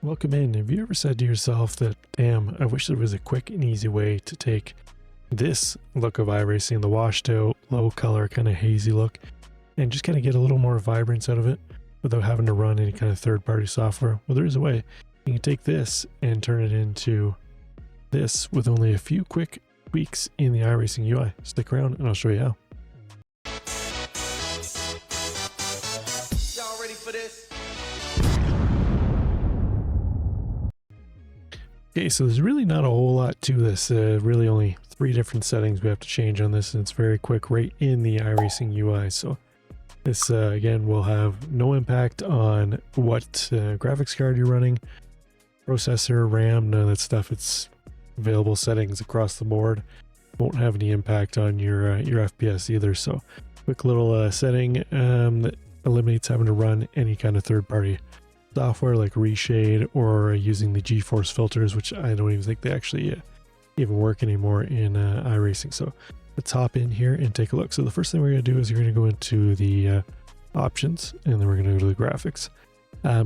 Welcome in. Have you ever said to yourself that, damn, I wish there was a quick and easy way to take this look of iRacing, the washed out, low color, kind of hazy look, and just kind of get a little more vibrance out of it without having to run any kind of third-party software? Well, there is a way. You can take this and turn it into this with only a few quick tweaks in the iRacing UI. Stick around and I'll show you how. Y'all ready for this? Okay, so there's really not a whole lot to this. Really only 3 different settings we have to change on this, and it's very quick right in the iRacing UI. So this, again, will have no impact on what graphics card you're running, processor, RAM, none of that stuff. It's available settings across the board. Won't have any impact on your FPS either. So quick little setting that eliminates having to run any kind of third-party software like reshade or using the GeForce filters, which I don't even think they actually even work anymore in iRacing. So let's hop in here and take a look. So the first thing we're going to do is you're going to go into the options, and then we're going to go to the graphics.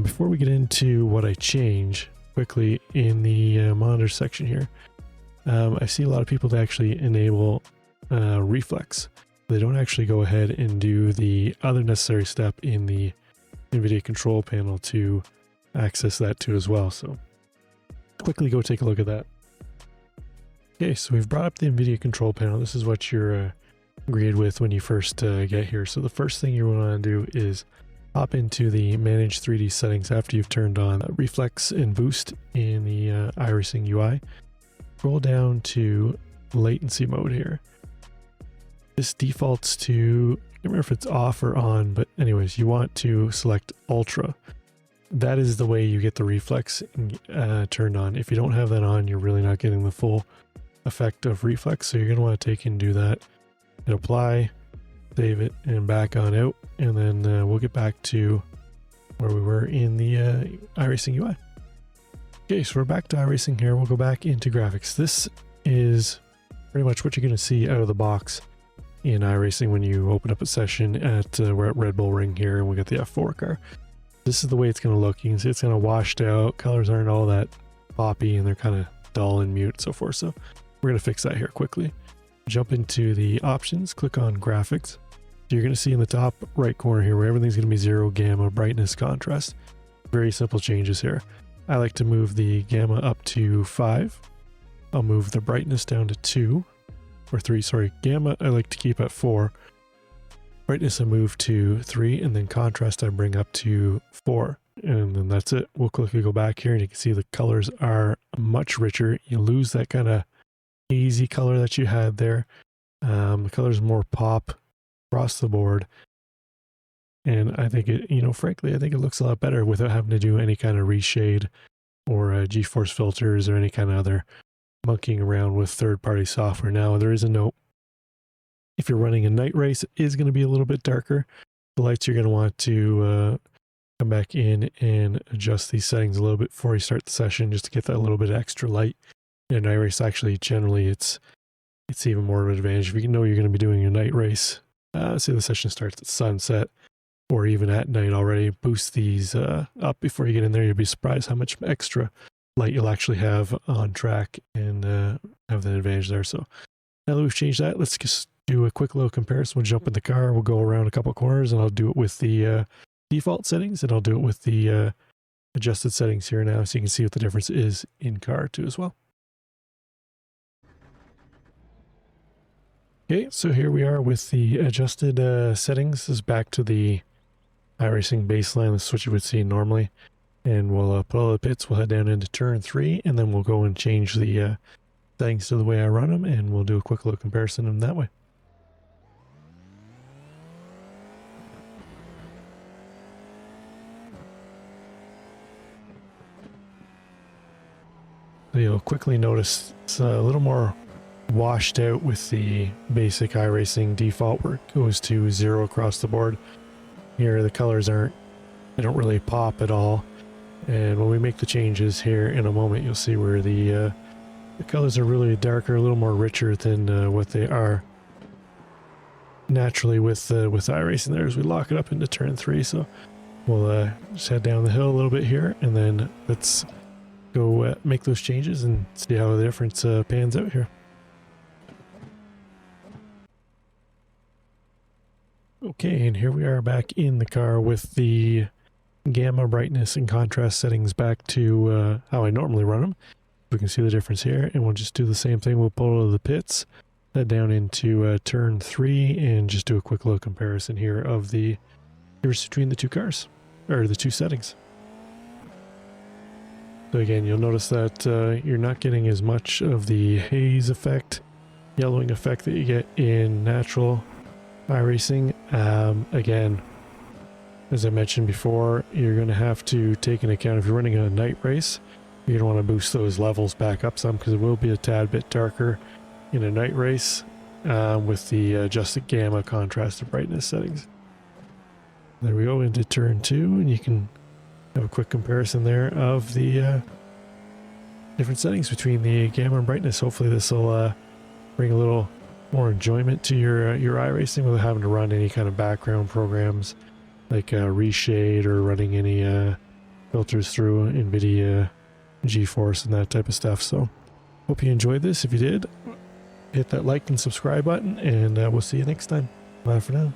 Before we get into what I change quickly in the monitor section here, I see a lot of people that actually enable reflex. They don't actually go ahead and do the other necessary step in the Nvidia control panel to access that too as well. So quickly go take a look at that. Okay, so we've brought up the Nvidia control panel. This is what you're greeted with when you first get here. So the first thing you want to do is hop into the manage 3D settings after you've turned on reflex and boost in the iRacing UI. Scroll down to latency mode here. This defaults to, I can't remember if it's off or on, but anyways, you want to select ultra. That is the way you get the reflex turned on. If you don't have that on, you're really not getting the full effect of reflex. So you're going to want to take and do that and apply, save it, and back on out. And then we'll get back to where we were in the iRacing UI. Okay, so we're back to iRacing here. We'll go back into graphics. This is pretty much what you're going to see out of the box in iRacing when you open up a session at we're at Red Bull Ring here, and we got the F4 car. This is the way it's going to look. You can see it's kind of washed out. Colors aren't all that poppy, and they're kind of dull and mute and so forth. So we're going to fix that here quickly. Jump into the options, click on graphics. So you're going to see in the top right corner here where everything's going to be 0 gamma, brightness, contrast. Very simple changes here. I like to move the gamma up to 5. I'll move the brightness down to 2. Or 3, sorry, gamma I like to keep at 4. Brightness I move to 3, and then contrast I bring up to 4. And then that's it. We'll quickly go back here, and you can see the colors are much richer. You lose that kind of hazy color that you had there. The colors more pop across the board. And I think it, frankly, I think it looks a lot better without having to do any kind of reshade or GeForce filters or any kind of other monkeying around with third-party software. Now, there is a note. If you're running a night race, it is going to be a little bit darker. The lights, you're going to want to come back in and adjust these settings a little bit before you start the session, just to get that little bit extra light. In a night race, actually, generally, it's even more of an advantage. If you know you're going to be doing a night race, say the session starts at sunset, or even at night already, boost these up before you get in there. You'll be surprised how much extra light you'll actually have on track and have that advantage there. So now that we've changed that, let's just do a quick little comparison. We'll jump in the car, we'll go around a couple corners, and I'll do it with the default settings, and I'll do it with the adjusted settings here now, so you can see what the difference is in car too as well. Okay, so here we are with the adjusted settings. This is back to the iRacing baseline. This is what you would see normally. And we'll put all the pits, we'll head down into turn 3, and then we'll go and change the settings to the way I run them, and we'll do a quick little comparison of them that way. So you'll quickly notice it's a little more washed out with the basic iRacing default, where it goes to 0 across the board. Here the colors they don't really pop at all. And when we make the changes here in a moment, you'll see where the colors are really darker, a little more richer than what they are naturally with iRacing there as we lock it up into turn 3. So we'll just head down the hill a little bit here, and then let's go make those changes and see how the difference pans out here. Okay, and here we are back in the car with the gamma brightness and contrast settings back to how I normally run them. We can see the difference here, and we'll just do the same thing. We'll pull out of the pits, head down into turn 3, and just do a quick little comparison here of the difference between the two cars, or the two settings. So again, you'll notice that you're not getting as much of the haze effect, yellowing effect that you get in natural iRacing. Again, as I mentioned before, you're going to have to take into account if you're running a night race, you're going to want to boost those levels back up some because it will be a tad bit darker in a night race with the adjusted gamma contrast and brightness settings. There we go into turn 2, and you can have a quick comparison there of the different settings between the gamma and brightness. Hopefully this will bring a little more enjoyment to your iRacing without having to run any kind of background programs like reshade or running any filters through Nvidia, GeForce, and that type of stuff. So hope you enjoyed this. If you did, hit that like and subscribe button, and we'll see you next time. Bye for now.